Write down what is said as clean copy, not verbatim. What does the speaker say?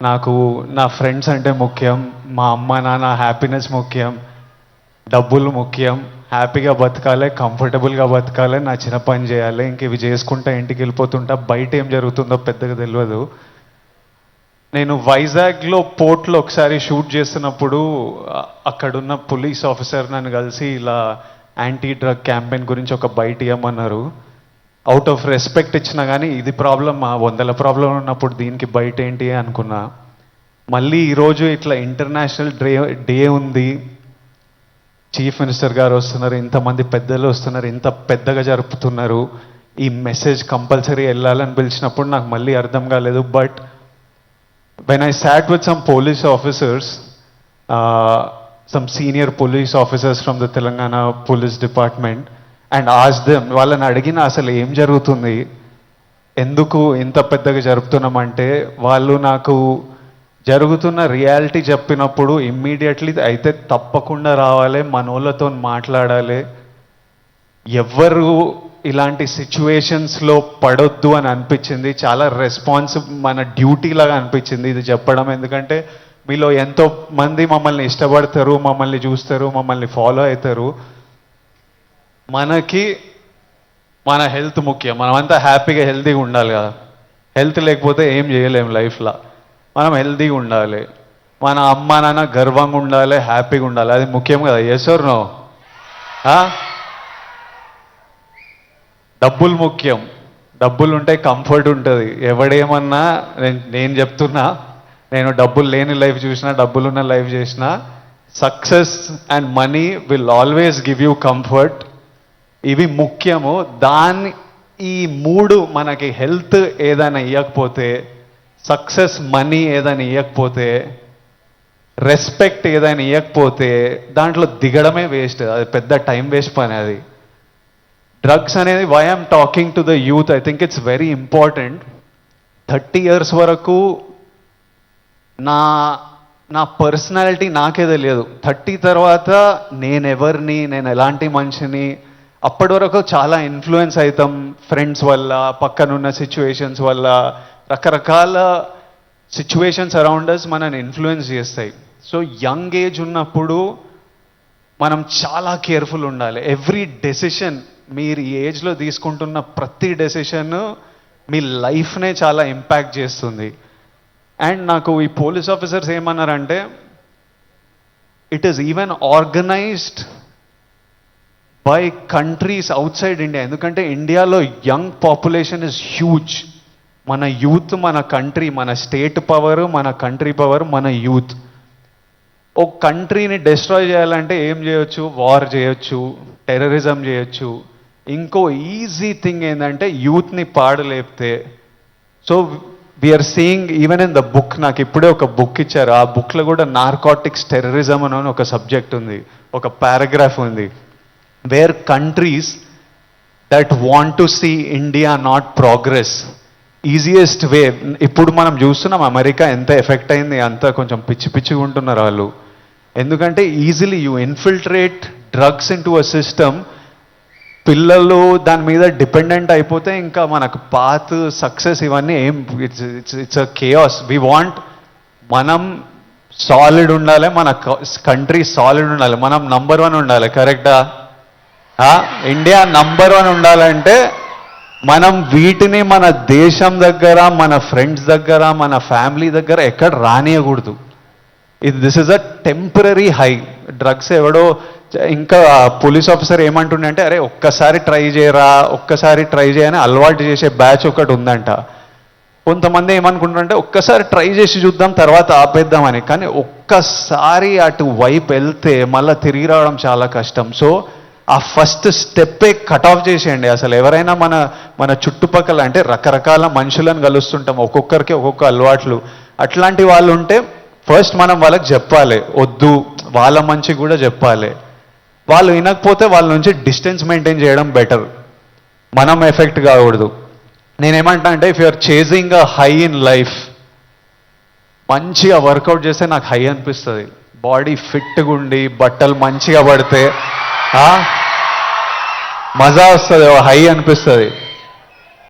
నాకు నా ఫ్రెండ్స్ అంటే ముఖ్యం, మా అమ్మ నాన్న హ్యాపీనెస్ ముఖ్యం, డబ్బులు ముఖ్యం, హ్యాపీగా బతకాలి, కంఫర్టబుల్గా బతకాలి, నా చిన్న పని చేయాలి, ఇంక ఇవి చేసుకుంటా ఇంటికి వెళ్ళిపోతుంటా. బయట ఏం జరుగుతుందో పెద్దగా తెలియదు. నేను వైజాగ్లో పోర్ట్లో ఒకసారి షూట్ చేస్తున్నప్పుడు అక్కడున్న పోలీస్ ఆఫీసర్ నన్ను కలిసి ఇలా యాంటీ డ్రగ్ క్యాంపెయిన్ గురించి ఒక బయట ఇవ్వమన్నారు. అవుట్ ఆఫ్ రెస్పెక్ట్ ఇచ్చినా కానీ ఇది ప్రాబ్లం, ఆ 100 ప్రాబ్లం ఉన్నప్పుడు దీనికి బయట ఏంటి అనుకున్నా. మళ్ళీ ఈరోజు ఇట్లా ఇంటర్నేషనల్ డే ఉంది, చీఫ్ మినిస్టర్ గారు వస్తున్నారు, ఇంతమంది పెద్దలు వస్తున్నారు, ఇంత పెద్దగా జరుపుతున్నారు, ఈ మెసేజ్ కంపల్సరీ వెళ్ళాలని పిలిచినప్పుడు నాకు మళ్ళీ అర్థం కాలేదు. But when I sat with some police officers, some senior police officers from the Telangana Police Department, and asked them, వాళ్ళని అడిగిన అసలు ఏం జరుగుతుంది, ఎందుకు ఇంత పెద్దగా జరుపుతున్నామంటే, వాళ్ళు నాకు జరుగుతున్న రియాలిటీ చెప్పినప్పుడు ఇమ్మీడియట్లీ అయితే తప్పకుండా రావాలి, మనోళ్ళతో మాట్లాడాలి, ఎవ్వరు ఇలాంటి సిచ్యువేషన్స్లో పడొద్దు అని అనిపించింది. చాలా మన డ్యూటీ లాగా అనిపించింది ఇది చెప్పడం. ఎందుకంటే మీలో ఎంతో మంది మమ్మల్ని ఇష్టపడతారు, మమ్మల్ని చూస్తారు, మమ్మల్ని ఫాలో అవుతారు. మనకి మన హెల్త్ ముఖ్యం, మనమంతా హ్యాపీగా హెల్తీగా ఉండాలి కదా. హెల్త్ లేకపోతే ఏం చేయలేము లైఫ్లో. మనం హెల్తీగా ఉండాలి, మన అమ్మ నాన్న గర్వంగా ఉండాలి, హ్యాపీగా ఉండాలి, అది ముఖ్యం కదా. Yes or no? డబ్బులు ముఖ్యం, డబ్బులు ఉంటే కంఫర్ట్ ఉంటుంది. ఎవడేమన్నా నేను చెప్తున్నా, నేను డబ్బులు లేని లైఫ్ చూసినా, డబ్బులున్న లైఫ్ చేసినా, success and money will always give you comfort. ఇవి ముఖ్యము. ఈ మూడు మనకి హెల్త్ ఏదైనా ఇవ్వకపోతే, సక్సెస్ మనీ ఏదైనా ఇవ్వకపోతే, రెస్పెక్ట్ ఏదైనా ఇవ్వకపోతే దాంట్లో దిగడమే వేస్ట్. అది పెద్ద టైం వేస్ట్ పని. అది డ్రగ్స్ అనేది, why I'm talking to the youth, I think it's very important. 30 years వరకు నా పర్సనాలిటీ నాకే తెలియదు. 30 తర్వాత నేను ఎలాంటి మనిషిని, అప్పటి వరకు చాలా ఇన్ఫ్లుయెన్స్ అవుతాం ఫ్రెండ్స్ వల్ల, పక్కనున్న సిచ్యువేషన్స్ వల్ల, రకరకాల సిచ్యువేషన్స్ అరౌండ్ అస్ మనని ఇన్ఫ్లుయెన్స్ చేస్తాయి. సో యంగ్ ఏజ్ ఉన్నప్పుడు మనం చాలా కేర్ఫుల్ ఉండాలి. ఎవ్రీ డెసిషన్, మీరు ఈ ఏజ్లో తీసుకుంటున్న ప్రతి డెసిషన్ మీ లైఫ్నే చాలా ఇంపాక్ట్ చేస్తుంది. అండ్ నాకు ఈ పోలీస్ ఆఫీసర్స్ ఏమన్నారంటే, it is even organised by countries out side India. ఎందుకంటే ఇండియాలో యంగ్ పాపులేషన్ ఇస్ హ్యూజ్. మన యూత్, మన కంట్రీ, మన స్టేట్ పవర్, మన కంట్రీ పవర్, మన యూత్. ఒక కంట్రీని డిస్ట్రాయ్ చేయాలంటే ఏం చేయొచ్చు? వార్ చేయొచ్చు, టెర్రరిజం చేయొచ్చు. ఇంకో ఈజీ థింగ్ ఏంటంటే యూత్ని పాడలేపితే. So we are seeing even in the book, నాకు ఇప్పుడే ఒక బుక్ ఇచ్చారు, ఆ బుక్లో కూడా నార్కోటిక్స్ టెర్రరిజం అని ఒక సబ్జెక్ట్ ఉంది, ఒక పారాగ్రాఫ్ ఉంది. Where countries that want to see India not progress, easiest way. ఇప్పుడు మనం చూస్తున్నాం అమెరికా ఎంత ఎఫెక్ట్ అయింది, అంతా కొంచెం పిచ్చిగా ఉంటున్నారు వాళ్ళు. ఎందుకంటే easily you infiltrate drugs in to a system. పిల్లలు దాని మీద డిపెండెంట్ అయిపోతే ఇంకా మనకు పాత్ సక్సెస్ ఇవన్నీ ఏం, it's a chaos. We want, మనం సాలిడ్ ఉండాలి, మన కంట్రీ సాలిడ్ ఉండాలి, మనం నంబర్ 1 ఉండాలి. కరెక్టా? ఇండియా నంబర్ 1 ఉండాలంటే మనం వీటిని మన దేశం దగ్గర, మన ఫ్రెండ్స్ దగ్గర, మన ఫ్యామిలీ దగ్గర ఎక్కడ రానియకూడదు. This is a temporary high. Drugs ఎవడో, ఇంకా పోలీస్ ఆఫీసర్ ఏమంటుండే అంటే, అరే ఒక్కసారి ట్రై చేయని అలవాటు చేసే బ్యాచ్ ఒకటి ఉందంట. కొంతమంది ఏమనుకుంటారంటే ఒక్కసారి ట్రై చేసి చూద్దాం, తర్వాత ఆపేద్దామని. కానీ ఒక్కసారి అటు వైపు వెళ్తే మళ్ళీ తిరిగి రావడం చాలా కష్టం. సో ఆ ఫస్ట్ స్టెప్పే కట్ ఆఫ్ చేసేయండి. అసలు ఎవరైనా మన చుట్టుపక్కల, అంటే రకరకాల మనుషులను కలుస్తుంటాం, ఒక్కొక్కరికి ఒక్కొక్క అలవాట్లు, అట్లాంటి వాళ్ళు ఉంటే ఫస్ట్ మనం వాళ్ళకి చెప్పాలి, వద్దు, వాళ్ళ మంచి కూడా చెప్పాలి. వాళ్ళు వినకపోతే వాళ్ళ నుంచి డిస్టెన్స్ మెయింటైన్ చేయడం బెటర్, మనం ఎఫెక్ట్ కాకూడదు. నేనేమంటా అంటే, if you're chasing a high in life, మంచిగా వర్కౌట్ చేస్తే నాకు హై అనిపిస్తుంది. బాడీ ఫిట్గా ఉండి, బట్టలు మంచిగా పడితే మజా వస్తుంది, హై అనిపిస్తుంది.